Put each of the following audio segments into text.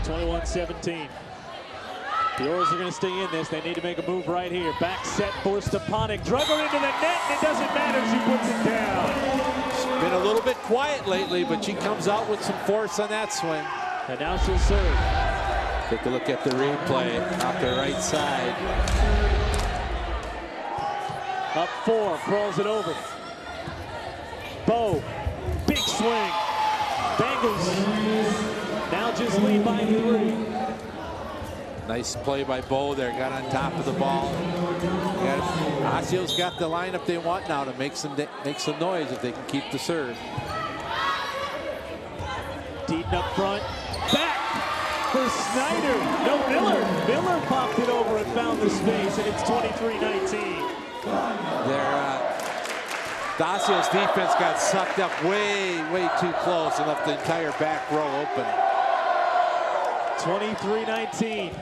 21-17. The Orioles are going to stay in this. They need to make a move right here. Back set for Stepanek. Drug her into the net, and it doesn't matter. She puts it down. She's been a little bit quiet lately, but she comes out with some force on that swing. And now she'll serve. Take a look at the replay off the right side. Up 4, crawls it over. Bo, big swing. Bengals now just lead by 3. Nice play by Bo there, got on top of the ball. Osio's got the lineup they want now to make some noise if they can keep the serve. Deaton up front, back for Snyder. No, Miller. Miller popped it over and found the space, and it's 23-19. Osio's defense got sucked up way too close and left the entire back row open. 23-19.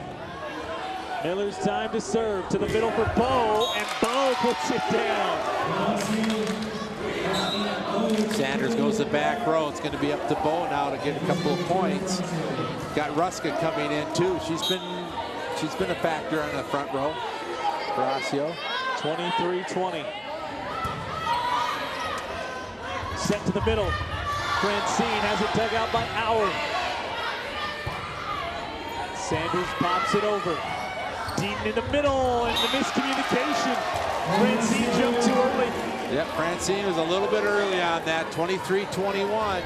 Miller's time to serve to the middle for Bo, and Bo puts it down. Sanders goes to the back row. It's going to be up to Bo now to get a couple of points. Got Ruska coming in too. She's been a factor on the front row for Osseo. 23-20. Set to the middle. Francine has it dug out by Auer. Sanders pops it over. Deaton in the middle, and the miscommunication. Francine jumped too early. Yep, Francine was a little bit early on that. 23-21.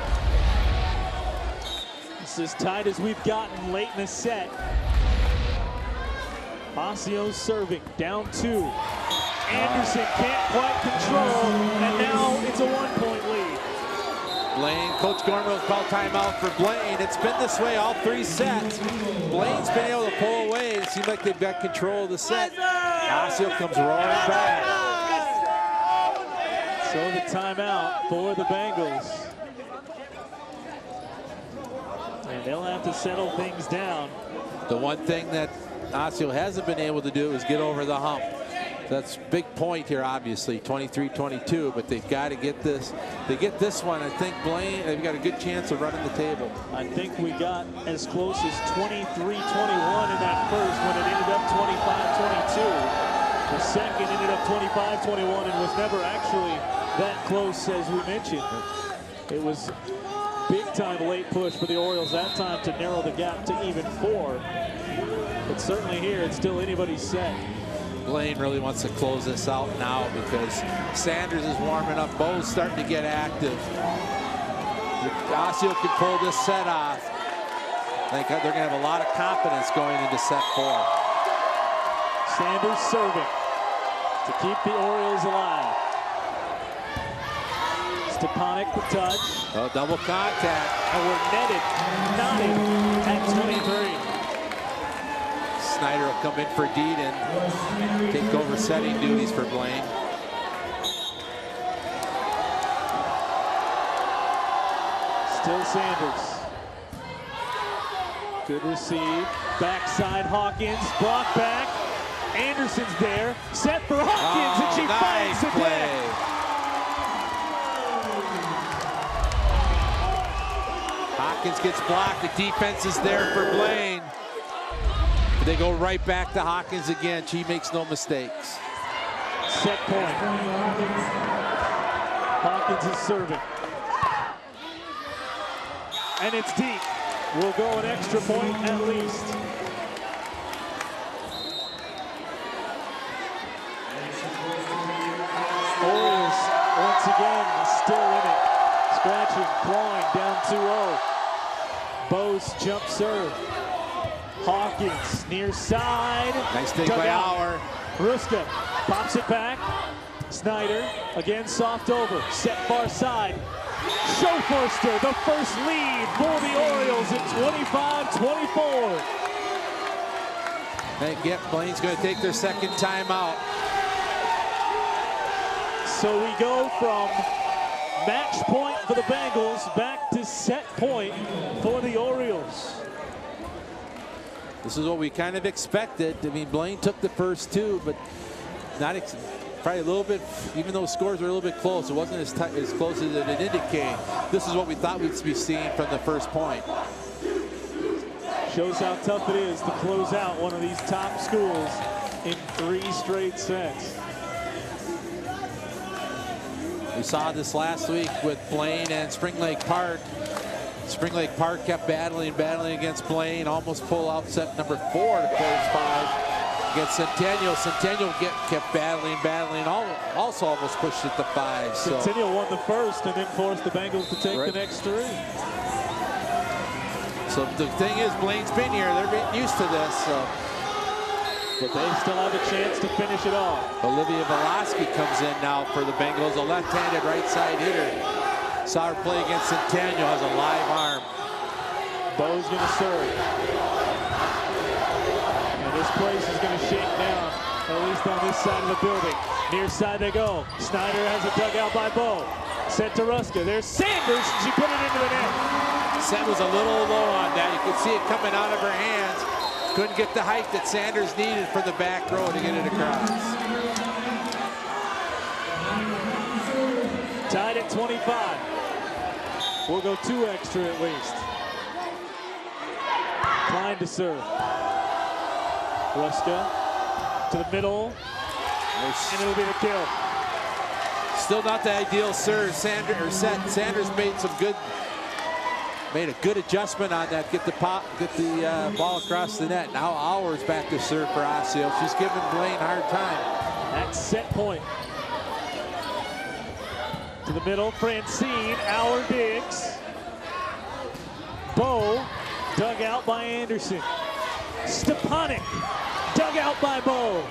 It's as tight as we've gotten late in the set. Osio's serving, down 2. Anderson can't quite control, and now it's a 1-point lead. Blaine, Coach Gorman called timeout for Blaine. It's been this way all 3 sets. Blaine's been able to pull away. It seems like they've got control of the set. Osseo comes roaring back. So the timeout for the Bengals. And they'll have to settle things down. The one thing that Osseo hasn't been able to do is get over the hump. That's a big point here, obviously, 23-22, but they've got to get this. They get this one, I think Blaine, they've got a good chance of running the table. I think we got as close as 23-21 in that first when it ended up 25-22. The second ended up 25-21 and was never actually that close as we mentioned. It was big-time late push for the Orioles that time to narrow the gap to even 4. But certainly here, it's still anybody's set. Blaine really wants to close this out now because Sanders is warming up. Bo's starting to get active. Osseo can pull this set off. I think they're going to have a lot of confidence going into set 4. Sanders serving to keep the Orioles alive. Stepanek the touch. Oh, double contact. And we're netted, knotted at 23. Snyder will come in for Deaton, take over setting duties for Blaine. Still Sanders. Good receive. Backside Hawkins. Block back. Anderson's there. Set for Hawkins, and she finds the play. Hawkins gets blocked. The defense is there for Blaine. They go right back to Hawkins again. She makes no mistakes. Set point. Hawkins is serving. And it's deep. We'll go an extra point at least. Orioles once again still in it. Scratching, clawing, down 2-0. Bo's jump serve. Hawkins near side. Nice take by Auer. Ruska pops it back. Snyder again soft over. Set far side. Schofurster the first lead for the Orioles at 25-24. Again, Blaine's going to take their second timeout. So we go from match point for the Bengals back to set point for the Orioles. This is what we kind of expected. I mean, Blaine took the first 2, but not probably a little bit, even though scores were a little bit close, it wasn't as close as it indicated. This is what we thought we'd be seeing from the first point. Shows how tough it is to close out one of these top schools in 3 straight sets. We saw this last week with Blaine and Spring Lake Park. Spring Lake Park kept battling against Blaine, almost pull out set number 4 to close 5. Against Centennial. Centennial kept battling, also almost pushed it to 5. So. Centennial won the first and then forced the Bengals to take the next 3. So the thing is, Blaine's been here. They're getting used to this. So. But they still have a chance to finish it off. Olivia Velasquez comes in now for the Bengals, a left-handed right side hitter. Saw her play against Centennial, has a live arm. Bo's going to serve. And this place is going to shake down, at least on this side of the building. Near side they go. Snyder has a dugout by Bo. Set to Ruska. There's Sanders. She put it into the net. Set was a little low on that. You could see it coming out of her hands. Couldn't get the height that Sanders needed for the back row to get it across. Tied at 25. We'll go 2 extra at least. Klein to serve. Ruska to the middle. And it'll be the kill. Still not the ideal serve. Sanders made a good adjustment on that. Get the ball across the net. Now Hours back to serve for Osseo. She's giving Blaine a hard time. That's set point. To the middle, Francine, Auer digs. Bo, dug out by Anderson. Stepanek, dug out by Bo.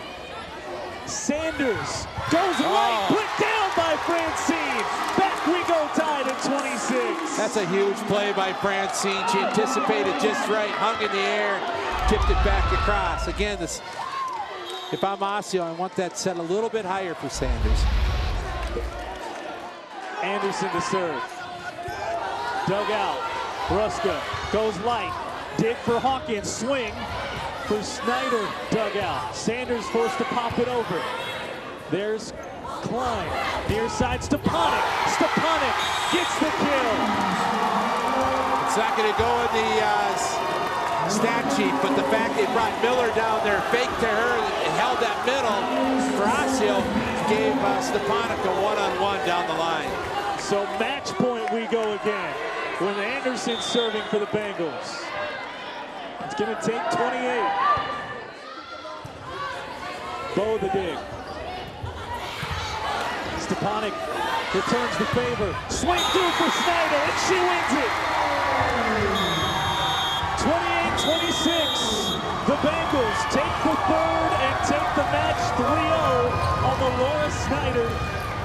Sanders goes right, put down by Francine. Back we go, tied at 26. That's a huge play by Francine. She anticipated just right, hung in the air, tipped it back across. Again, if I'm Osseo, I want that set a little bit higher for Sanders. Anderson to serve. Dug out. Ruska goes light. Dig for Hawkins. Swing for Snyder. Dug out. Sanders forced to pop it over. There's Klein. Near side Stepanek. Stepanek gets the kill. It's not going to go in the stat sheet, but the fact they brought Miller down there, faked to her, and held that middle for Osseo, gave Stepanek a one-on-one down the line. So match point we go again with Anderson serving for the Bengals. It's going to take 28. Bo the dig. Stepanek returns the favor. Swing through for Snyder, and she wins it. 28-26. The Bengals take the third and take the match 3-0 on the Laura Snyder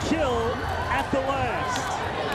kill at the last.